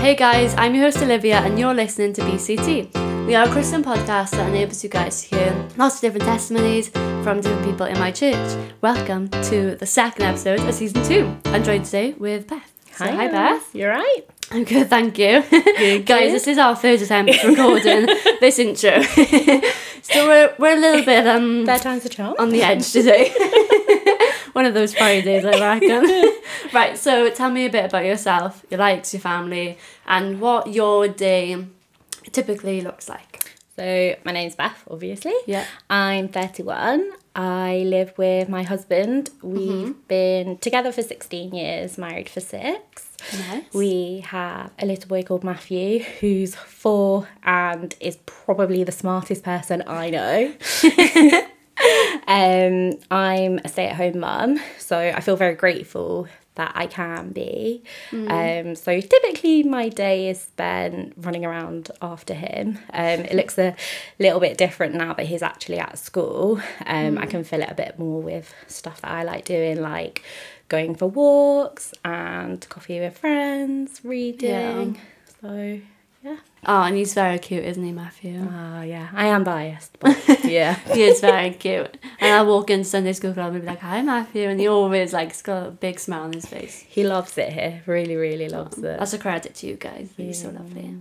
Hey guys, I'm your host Olivia and you're listening to BCT. We are a Christian podcast that enables you guys to hear lots of different testimonies from different people in my church. Welcome to the second episode of season 2. I'm joined today with Beth. So, hi Beth. You're right. I'm good, thank you. Good. Guys, this is our third attempt recording this intro. So we're a little bit Third time's a charm. on the edge today. One of those Fridays, I reckon. Right, so tell me a bit about yourself, your likes, your family, and what your day typically looks like. So my name's Beth, obviously. Yeah. I'm 31. I live with my husband. We've been together for 16 years, married for 6. Nice. We have a little boy called Matthew, who's 4 and is probably the smartest person I know. I'm a stay-at-home mum, so I feel very grateful that I can be. So typically my day is spent running around after him. It looks a little bit different now that he's actually at school. I can fill it a bit more with stuff that I like doing, like going for walks and coffee with friends, reading. So yeah. Oh, and he's very cute, isn't he, Matthew? Oh yeah, I am biased, but yeah. He is very cute. And I'll walk into Sunday school club and be like, hi Matthew, and he always like has got a big smile on his face. He loves it here, really, really loves it. That's a credit to you guys. He's so lovely.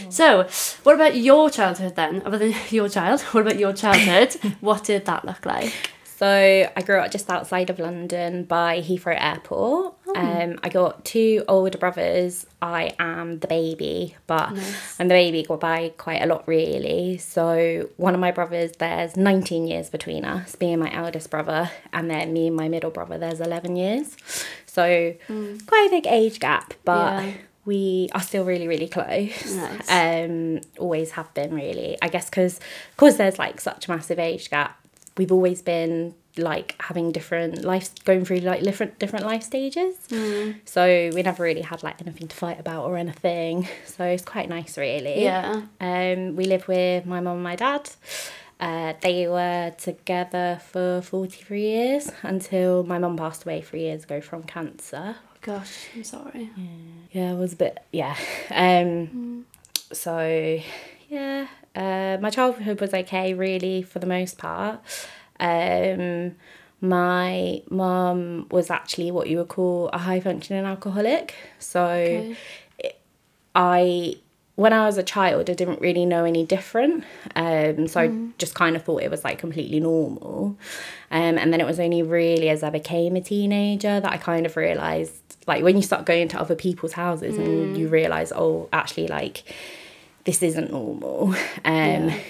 So, what about your childhood then? Other than your child, what about your childhood? What did that look like? So I grew up just outside of London by Heathrow Airport. I got 2 older brothers. I am the baby, but Nice. I'm the baby by quite a lot really. So one of my brothers, there's 19 years between us, being my eldest brother, and then me and my middle brother, there's 11 years. So quite a big age gap, but Yeah. we are still really, really close. Nice. Always have been really. I guess because there's like such a massive age gap, we've always been like having different life, going through like different life stages. So we never really had like anything to fight about or anything. So it's quite nice really. Yeah. We live with my mum and my dad. They were together for 43 years until my mum passed away 3 years ago from cancer. Gosh, I'm sorry. Yeah, it was a bit, yeah. So, yeah, my childhood was okay, really, for the most part. My mum was actually what you would call a high-functioning alcoholic. So, when I was a child, I didn't really know any different. So I just kind of thought it was like completely normal. And then it was only really as I became a teenager that I kind of realised, like when you start going to other people's houses and you realise, oh, actually like this isn't normal. I'd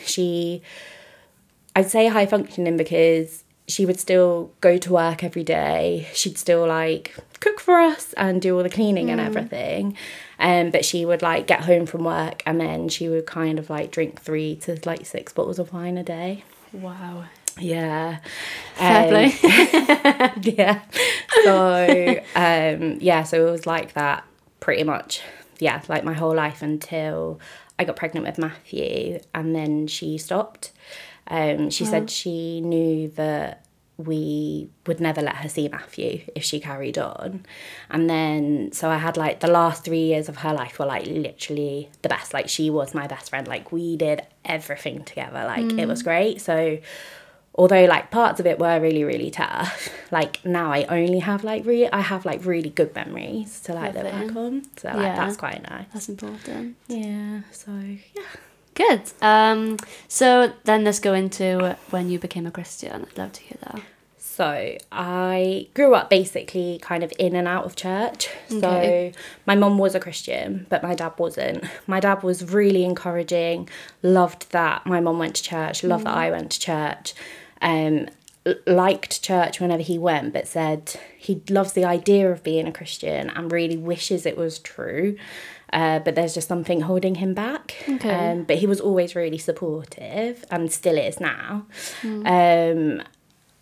say high functioning because she would still go to work every day. She'd still like cook for us and do all the cleaning and everything. But she would like get home from work and then she would kind of like drink 3 to like 6 bottles of wine a day. Wow. Yeah. Fair play. Yeah. So, so it was like that pretty much, yeah, like my whole life until I got pregnant with Matthew and then she stopped. She said she knew that we would never let her see Matthew if she carried on. And then, so I had like the last 3 years of her life were like literally the best. Like she was my best friend. Like we did everything together. Like it was great. So although like parts of it were really, really tough, like now I only have like really good memories to like look back on. So like that's quite nice. That's important. Yeah. So yeah. Good. So then let's go into when you became a Christian. I'd love to hear that. So I grew up basically kind of in and out of church. Okay. So my mum was a Christian, but my dad wasn't. My dad was really encouraging, loved that my mum went to church, loved that I went to church, liked church whenever he went, but said he loves the idea of being a Christian and really wishes it was true. But there's just something holding him back. Okay. But he was always really supportive and still is now.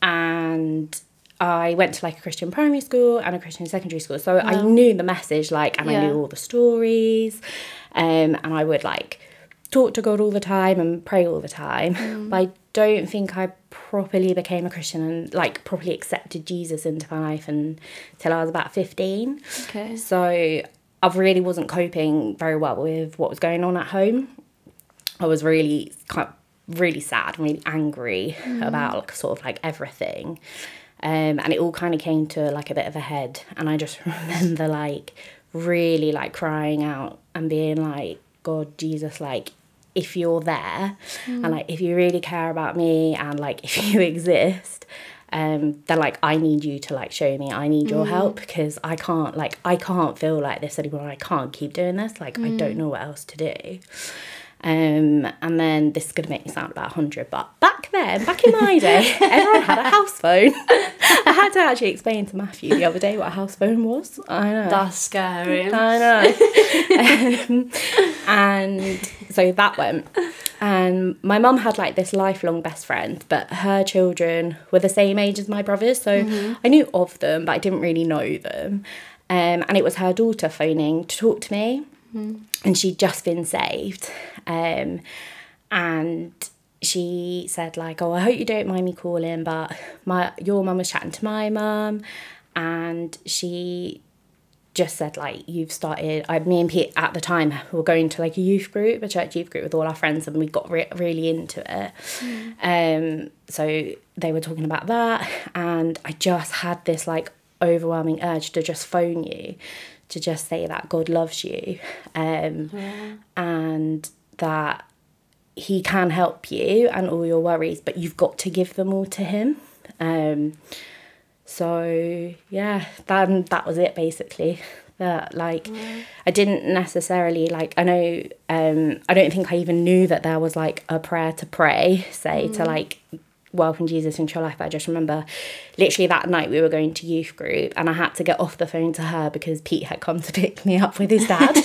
And I went to like a Christian primary school and a Christian secondary school. So I knew the message, like, and I knew all the stories. And I would like talk to God all the time and pray all the time. But I don't think I properly became a Christian and like properly accepted Jesus into my life until I was about 15. Okay. So I really wasn't coping very well with what was going on at home. I was really sad and really angry about like, sort of like everything. And it all kind of came to like a bit of a head. And I just remember like really like crying out and being like, God, Jesus, like, if you're there and like if you really care about me and like if you exist, then like I need you to like show me, I need your help, because I can't feel like this anymore. I can't keep doing this, like I don't know what else to do. And then this is going to make me sound about 100, but back in my day, everyone had a house phone. I had to actually explain to Matthew the other day what a house phone was. I know. That's scary. I know. And so that went. And my mum had like this lifelong best friend, but her children were the same age as my brothers. So I knew of them, but I didn't really know them. And it was her daughter phoning to talk to me. And she'd just been saved. And she said like, oh, I hope you don't mind me calling, but your mum was chatting to my mum, and she just said like, you've started, me and Pete at the time were going to like a church youth group with all our friends, and we got really into it. So they were talking about that, and I just had this like overwhelming urge to just phone you, to just say that God loves you, and that he can help you and all your worries, but you've got to give them all to him. So yeah, that was it basically. That like I didn't necessarily like, I know I don't think I even knew that there was like a prayer to pray, to like welcome Jesus into your life. But I just remember literally that night we were going to youth group, and I had to get off the phone to her because Pete had come to pick me up with his dad.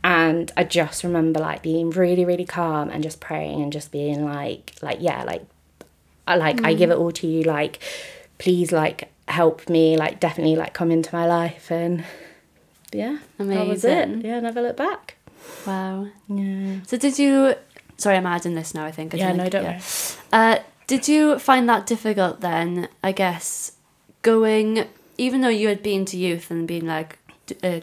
And I just remember like being really, really calm and just praying and just being like yeah, like I give it all to you, like please like help me, like definitely like come into my life. And yeah, amazing. That was it. Yeah, never look back. Wow. Yeah. So did you, sorry, I'm adding this now, I think. Don't worry. Did you find that difficult then, I guess, going, even though you had been to youth and been like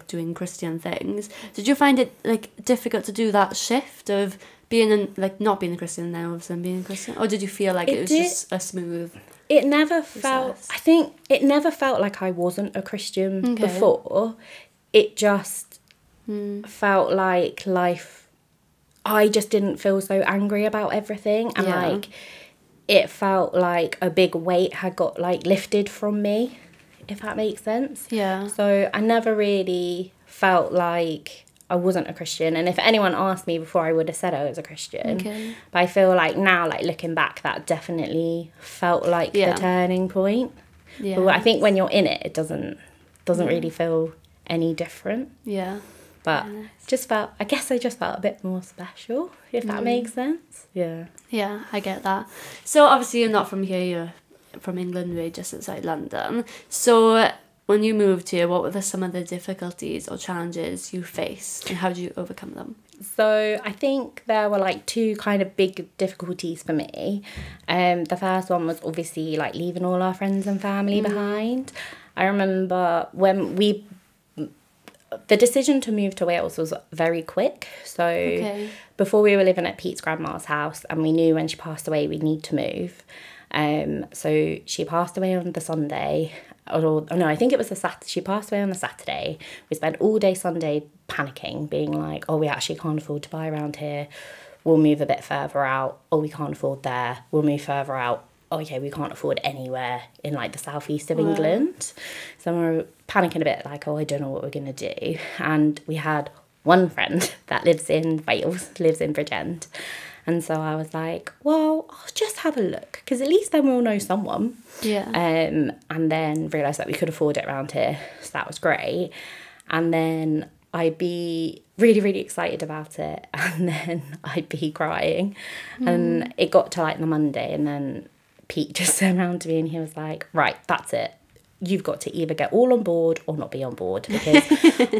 doing Christian things, did you find it like difficult to do that shift of being like not being a Christian and then all of a sudden being a Christian, or did you feel like it was just a smooth? It never felt. I think it never felt like I wasn't a Christian before. It just felt like life. I just didn't feel so angry about everything, and like it felt like a big weight had got like lifted from me, if that makes sense. Yeah. So I never really felt like I wasn't a Christian, and if anyone asked me before, I would have said I was a Christian. Okay. But I feel like now, like looking back, that definitely felt like the turning point. Yeah. But I think when you're in it, it doesn't really feel any different. Yeah. But I guess I just felt a bit more special, if that makes sense. Yeah. Yeah, I get that. So obviously you're not from here, you're from England, we're just outside London. So when you moved here, what were some of the difficulties or challenges you faced, and how did you overcome them? So I think there were like two kind of big difficulties for me. The first one was obviously like leaving all our friends and family behind. I remember when the decision to move to Wales was very quick. So before we were living at Pete's grandma's house, and we knew when she passed away we'd need to move. So she passed away on the Sunday. No, I think it was the Saturday. She passed away on the Saturday. We spent all day Sunday panicking, being like, oh, we actually can't afford to buy around here. We'll move a bit further out. Oh, we can't afford there. We'll move further out. Oh, okay, we can't afford anywhere in like the southeast of England. So we were panicking a bit, like, oh, I don't know what we're going to do. And we had one friend that lives in Wales, lives in Bridgend. And so I was like, well, I'll just have a look, because at least then we'll know someone. Yeah. And then realised that we could afford it around here. So that was great. And then I'd be really, really excited about it. And then I'd be crying. And it got to like the Monday, and then Pete just turned around to me and he was like, right, that's it. You've got to either get all on board or not be on board, because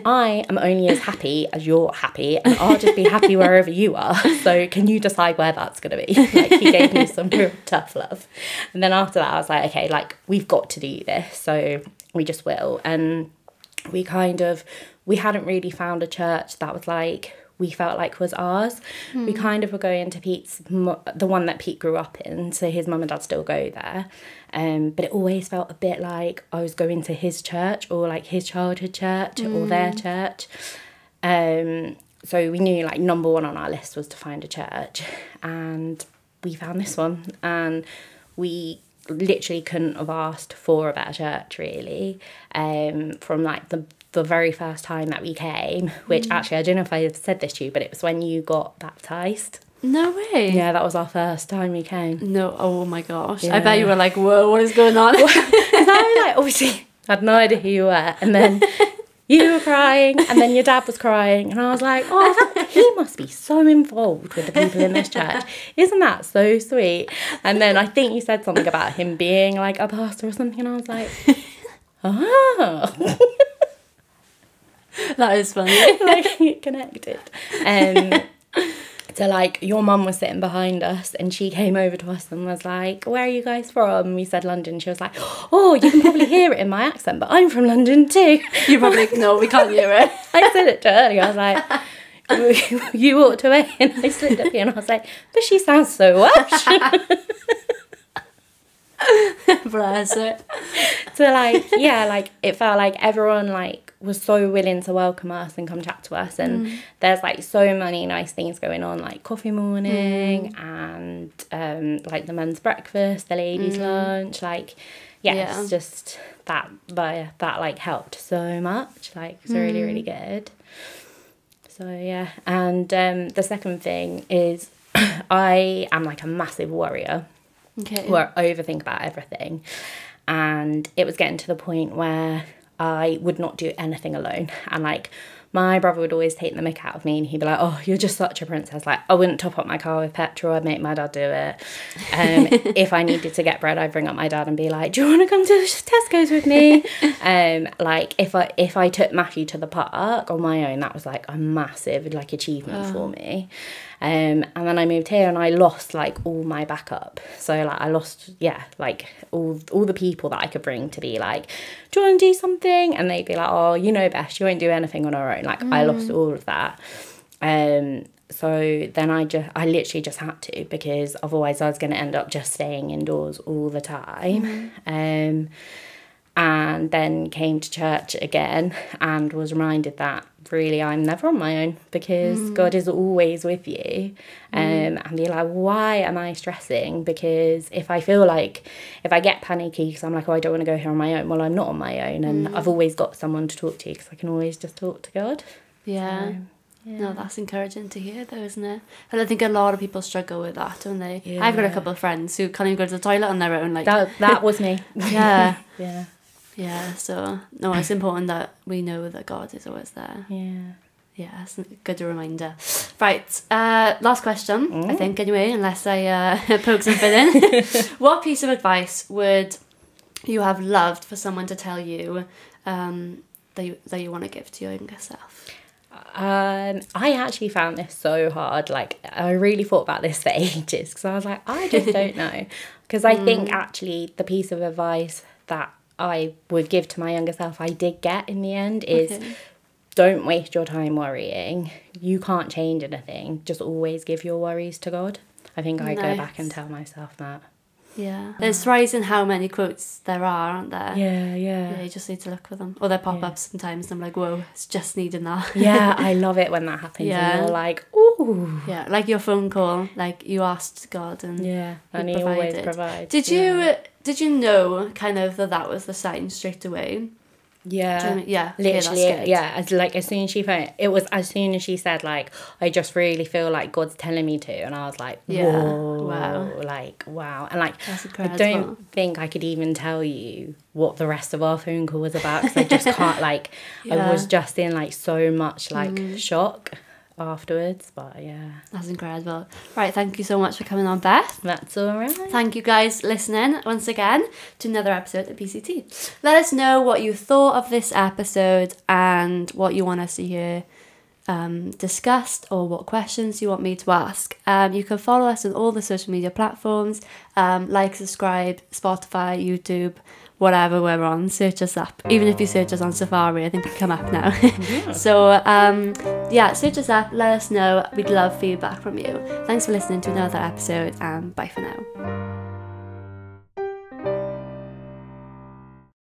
I am only as happy as you're happy, and I'll just be happy wherever you are. So can you decide where that's going to be? Like, he gave me some real tough love. And then after that, I was like, okay, like, we've got to do this. So we just will. And we hadn't really found a church that was like, we felt like was ours. We kind of were going to Pete's, the one that Pete grew up in, so his mum and dad still go there. But it always felt a bit like I was going to his church, or like his childhood church, or their church. So we knew like number one on our list was to find a church, and we found this one, and we literally couldn't have asked for a better church, really. From like the very first time that we came, which actually I don't know if I said this to you, but it was when you got baptised. No way. Yeah, that was our first time we came. No, oh my gosh. Yeah. I bet you were like, whoa, what is going on? Because I like obviously had no idea who you were, and then you were crying, and then your dad was crying, and I was like, oh, he must be so involved with the people in this church. Isn't that so sweet? And then I think you said something about him being like a pastor or something, and I was like, oh. That is funny. Like, connected. So like your mum was sitting behind us, and she came over to us and was like, where are you guys from? And we said London. She was like, oh, you can probably hear it in my accent, but I'm from London too. You probably, no, we can't hear it. I said it to her, and I was like, you walked away, and I slipped up here, and I was like, but she sounds so Welsh. Bless it. So like, yeah, like it felt like everyone like was so willing to welcome us and come chat to us, and there's like so many nice things going on, like coffee morning and like the men's breakfast, the ladies lunch, like it's just that like helped so much, like it's really, really good. So yeah, and the second thing is I am like a massive worrier. Okay. Where I overthink about everything, and it was getting to the point where I would not do anything alone, and like my brother would always take the mick out of me, and he'd be like, oh, you're just such a princess. Like, I wouldn't top up my car with petrol, I'd make my dad do it. If I needed to get bread, I'd bring up my dad and be like, do you want to come to Tesco's with me? Like if I took Matthew to the park on my own, that was like a massive like achievement for me. And then I moved here, and I lost like all my backup. So like I lost, like all the people that I could bring to be like, do you want to do something? And they'd be like, oh, you know Beth, she won't do anything on her own. Like I lost all of that. So then I literally just had to, because otherwise I was going to end up just staying indoors all the time. And then came to church again and was reminded that really I'm never on my own, because God is always with you. And be like, why am I stressing? Because if I get panicky because I'm like, oh, I don't want to go here on my own, well, I'm not on my own, and I've always got someone to talk to, because I can always just talk to God. Yeah. So, yeah. No, that's encouraging to hear though, isn't it? And I think a lot of people struggle with that, don't they? Yeah. I've got a couple of friends who can't even go to the toilet on their own. Like that was me. Yeah. Yeah. Yeah, so no, it's important that we know that God is always there. Yeah. Yeah, it's a good reminder. Right, last question, I think, anyway, unless I poke something in. What piece of advice would you have loved for someone to tell you that you want to give to your younger self? I actually found this so hard. Like, I really thought about this for ages, because I was like, I just don't know. Because I think actually the piece of advice that I would give to my younger self, I did get in the end, is don't waste your time worrying. You can't change anything. Just always give your worries to God. I think I go back and tell myself that. Yeah. There's surprising how many quotes there are, aren't there? Yeah. Yeah, you just need to look for them. Or they pop up sometimes and I'm like, whoa, it's just needing that. Yeah, I love it when that happens. Yeah. And you're like, ooh. Yeah, like your phone call, like you asked God and and he always provides. Did you know kind of that was the sign straight away? Yeah. Yeah. Literally, as soon as she phoned, it was as soon as she said, like, I just really feel like God's telling me to, and I was like, whoa, wow. And like, I don't think I could even tell you what the rest of our phone call was about, because I just can't, like, I was just in like so much like shock afterwards, but that's incredible. Right, thank you so much for coming on, Beth. That's all right. Thank you guys listening once again to another episode of BCT. Let us know what you thought of this episode and what you want us to hear discussed, or what questions you want me to ask. You can follow us on all the social media platforms, like, subscribe, Spotify, YouTube, whatever we're on, search us up. Even if you search us on Safari, I think we come up now. So yeah, search us up, let us know. We'd love feedback from you. Thanks for listening to another episode, and bye for now.